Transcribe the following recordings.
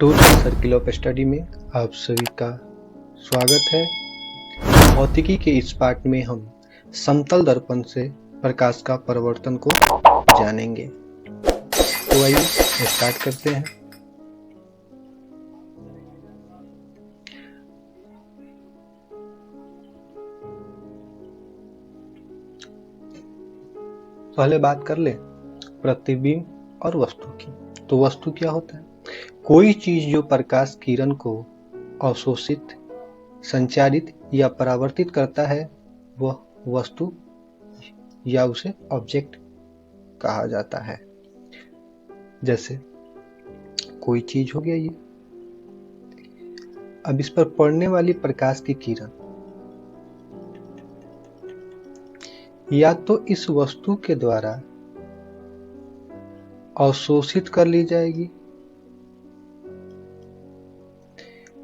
Total circle of study में आप सभी का स्वागत है। भौतिकी के इस पाठ में हम समतल दर्पण से प्रकाश का परावर्तन को जानेंगे। तो आइए स्टार्ट करते हैं। पहले बात कर ले प्रतिबिंब और वस्तु की। तो वस्तु क्या होता है? कोई चीज जो प्रकाश किरण को अवशोषित, संचारित या परावर्तित करता है वह वस्तु या उसे ऑब्जेक्ट कहा जाता है। जैसे कोई चीज हो गया ये। अब इस पर पड़ने वाली प्रकाश की किरण या तो इस वस्तु के द्वारा अवशोषित कर ली जाएगी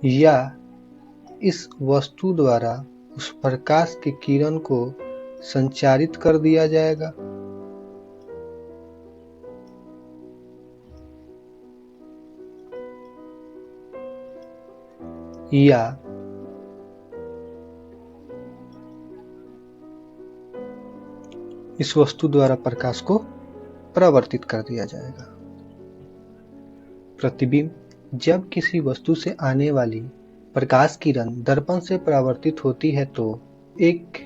या इस वस्तु द्वारा उस प्रकाश की किरण को संचारित कर दिया जाएगा। या इस वस्तु द्वारा प्रकाश को परावर्तित कर दिया जाएगा। प्रतिबिंब जब किसी वस्तु से आने वाली प्रकाश किरण दर्पण से परावर्तित होती है तो एक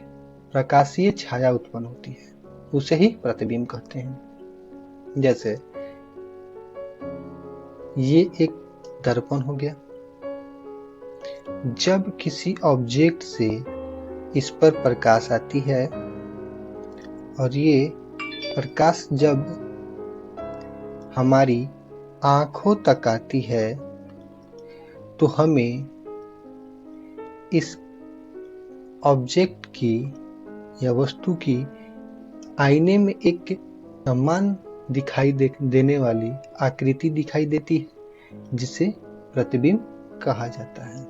प्रकाशीय छाया उत्पन्न होती है, उसे ही प्रतिबिंब कहते हैं। जैसे ये एक दर्पण हो गया। जब किसी ऑब्जेक्ट से इस पर प्रकाश आती है और ये प्रकाश जब हमारी आंखों तक आती है तो हमें इस ऑब्जेक्ट की या वस्तु की आईने में एक समान दिखाई देने वाली आकृति दिखाई देती है, जिसे प्रतिबिंब कहा जाता है।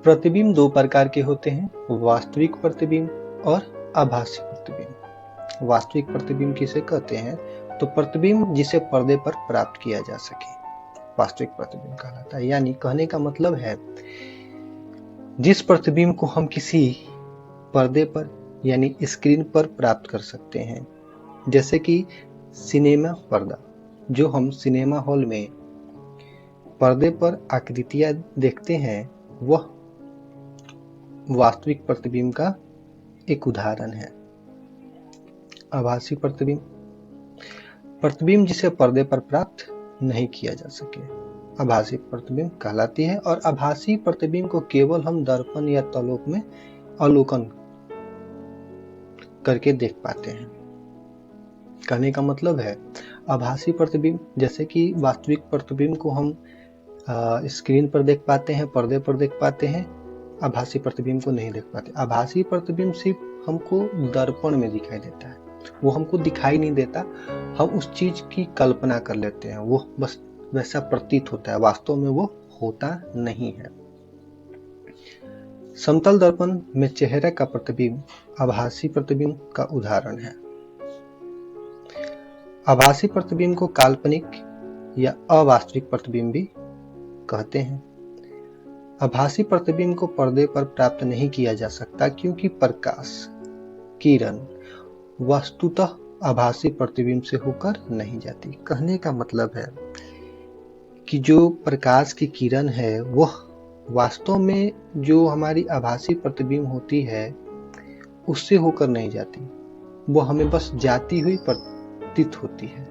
प्रतिबिंब दो प्रकार के होते हैं, वास्तविक प्रतिबिंब और आभासी प्रतिबिंब। वास्तविक प्रतिबिंब किसे कहते हैं? तो प्रतिबिंब जिसे पर्दे पर प्राप्त किया जा सके वास्तविक प्रतिबिंब कहलाता है। यानी कहने का मतलब है जिस प्रतिबिंब को हम किसी पर्दे पर यानी स्क्रीन पर प्राप्त कर सकते हैं। जैसे कि सिनेमा पर्दा, जो हम सिनेमा हॉल में पर्दे पर आकृतियां देखते हैं, वह वास्तविक प्रतिबिंब का एक उदाहरण है। आभासी प्रतिबिंब, प्रतिबिंब जिसे पर्दे पर प्राप्त नहीं किया जा सके, आभासी प्रतिबिंब कहलाती है। और आभासी प्रतिबिंब को केवल हम दर्पण या तलोक में अवलोकन करके देख पाते हैं। कहने का मतलब है आभासी प्रतिबिंब, जैसे कि वास्तविक प्रतिबिंब को हम स्क्रीन पर देख पाते हैं, पर्दे पर देख पाते हैं, आभासी प्रतिबिंब को नहीं देख पाते। आभासी प्रतिबिंब सिर्फ हमको दर्पण में दिखाई देता है, वो हमको दिखाई नहीं देता, हम उस चीज की कल्पना कर लेते हैं, वो बस वैसा प्रतीत होता है, वास्तव में वो होता नहीं है। समतल दर्पण में चेहरे का प्रतिबिंब आभासी प्रतिबिंब का उदाहरण है। आभासी प्रतिबिंब को काल्पनिक या अवास्तविक प्रतिबिंब भी कहते हैं। आभासी प्रतिबिंब को पर्दे पर प्राप्त नहीं किया जा सकता क्योंकि प्रकाश किरण वस्तुतः आभासी प्रतिबिंब से होकर नहीं जाती। कहने का मतलब है कि जो प्रकाश की किरण है वह वास्तव में जो हमारी आभासी प्रतिबिंब होती है उससे होकर नहीं जाती, वो हमें बस जाती हुई प्रतीत होती है।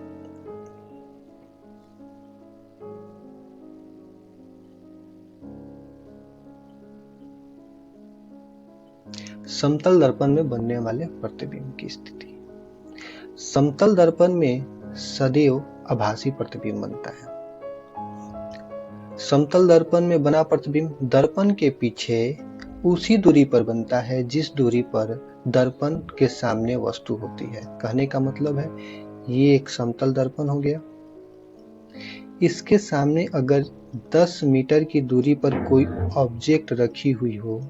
समतल दर्पण में बनने वाले प्रतिबिंब की स्थिति। समतल दर्पण में सदैव आभासी प्रतिबिंब बनता है। समतल दर्पण में बना प्रतिबिंब दर्पण के पीछे उसी दूरी पर बनता है जिस दूरी पर दर्पण के सामने वस्तु होती है। कहने का मतलब है ये एक समतल दर्पण हो गया। इसके सामने अगर 10 मीटर की दूरी पर कोई ऑब्जेक्ट रखी हुई हो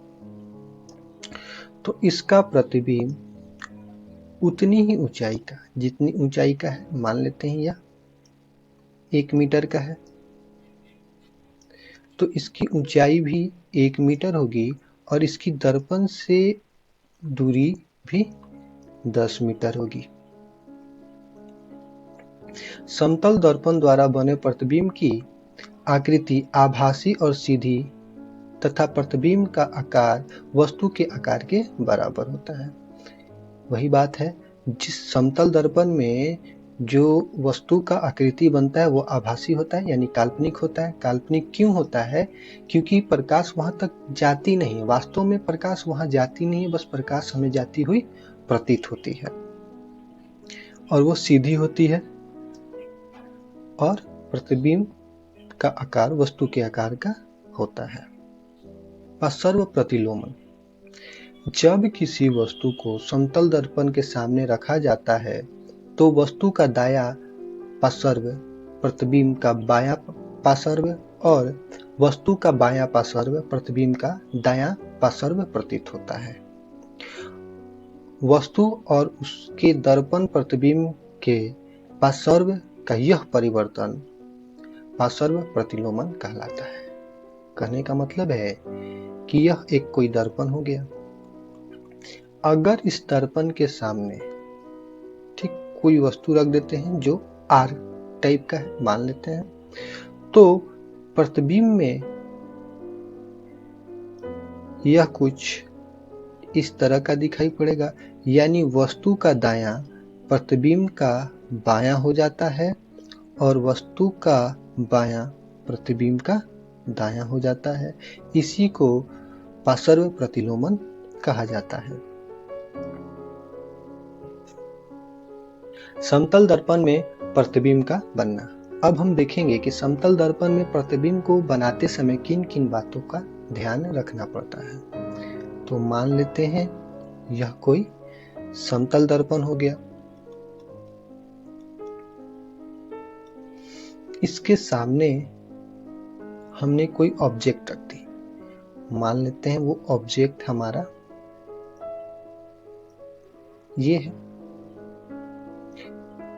तो इसका प्रतिबिंब उतनी ही ऊंचाई का, जितनी ऊंचाई का है, मान लेते हैं यह 1 मीटर का है, तो इसकी ऊंचाई भी 1 मीटर होगी और इसकी दर्पण से दूरी भी 10 मीटर होगी। समतल दर्पण द्वारा बने प्रतिबिंब की आकृति आभासी और सीधी तथा प्रतिबिंब का आकार वस्तु के आकार के बराबर होता है। वही बात है, जिस समतल दर्पण में जो वस्तु का आकृति बनता है वो आभासी होता है, यानी काल्पनिक होता है। काल्पनिक क्यों होता है? क्योंकि प्रकाश वहां तक जाती नहीं, वास्तव में प्रकाश वहां जाती नहीं है, बस प्रकाश हमें जाती हुई प्रतीत होती है और वो सीधी होती है और प्रतिबिंब का आकार वस्तु के आकार का होता है। सर्व प्रतिलोमन, जब किसी वस्तु को समतल दर्पण के सामने रखा जाता है तो वस्तु का दायां पार्श्व प्रतिबिंब का बायां पार्श्व और वस्तु का बायां पार्श्व प्रतिबिंब का दायां पार्श्व प्रतीत होता है। वस्तु और उसके दर्पण प्रतिबिंब के पार्श्व का यह परिवर्तन पार्श्व प्रतिलोमन कहलाता है। कहने का मतलब है कि यह एक कोई दर्पण हो गया। अगर इस दर्पण के सामने ठीक कोई वस्तु रख देते हैं जो आर टाइप का है, मान लेते हैं, तो प्रतिबिंब में यह कुछ इस तरह का दिखाई पड़ेगा, यानी वस्तु का दायां प्रतिबिंब का बायां हो जाता है और वस्तु का बायां प्रतिबिंब का दायां हो जाता है। इसी को पार्श्व प्रतिलोमन कहा जाता है। समतल दर्पण में प्रतिबिंब का बनना। अब हम देखेंगे कि समतल दर्पण में प्रतिबिंब को बनाते समय किन किन बातों का ध्यान रखना पड़ता है। तो मान लेते हैं यह कोई समतल दर्पण हो गया। इसके सामने हमने कोई ऑब्जेक्ट रख दी, मान लेते हैं वो ऑब्जेक्ट हमारा ये है।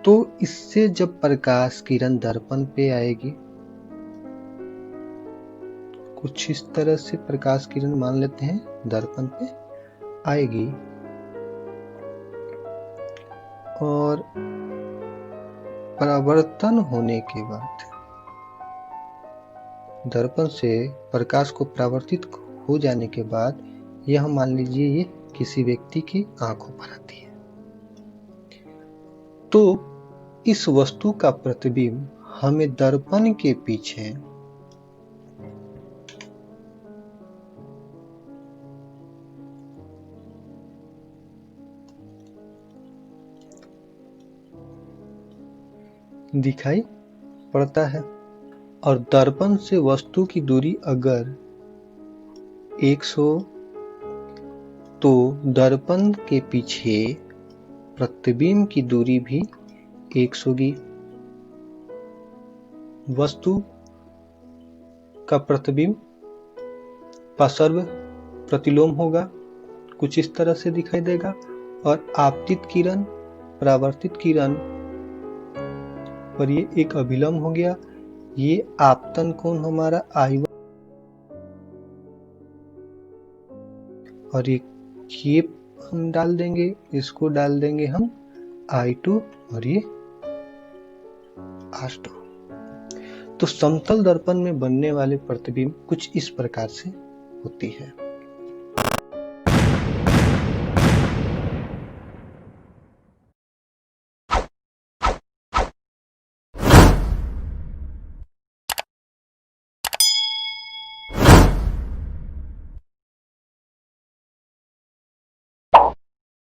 तो इससे जब प्रकाश किरण दर्पण पे आएगी, कुछ इस तरह से प्रकाश किरण मान लेते हैं दर्पण पे आएगी और परावर्तन होने के बाद दर्पण से प्रकाश को परावर्तित हो जाने के बाद यह मान लीजिए ये किसी व्यक्ति की आंखों पर आती है, तो इस वस्तु का प्रतिबिंब हमें दर्पण के पीछे दिखाई पड़ता है। और दर्पण से वस्तु की दूरी अगर 100, तो दर्पण के पीछे प्रतिबिंब की दूरी भी 100 की। वस्तु का प्रतिबिंब पार्श्व प्रतिलोम होगा, कुछ इस तरह से दिखाई देगा और आपतित किरण परावर्तित किरण पर ये एक अभिलंब हो गया। ये आपतन कोण हमारा I1 और ये हम डाल देंगे, इसको डाल देंगे हम I2 और ये R2। तो समतल दर्पण में बनने वाले प्रतिबिंब कुछ इस प्रकार से होती है।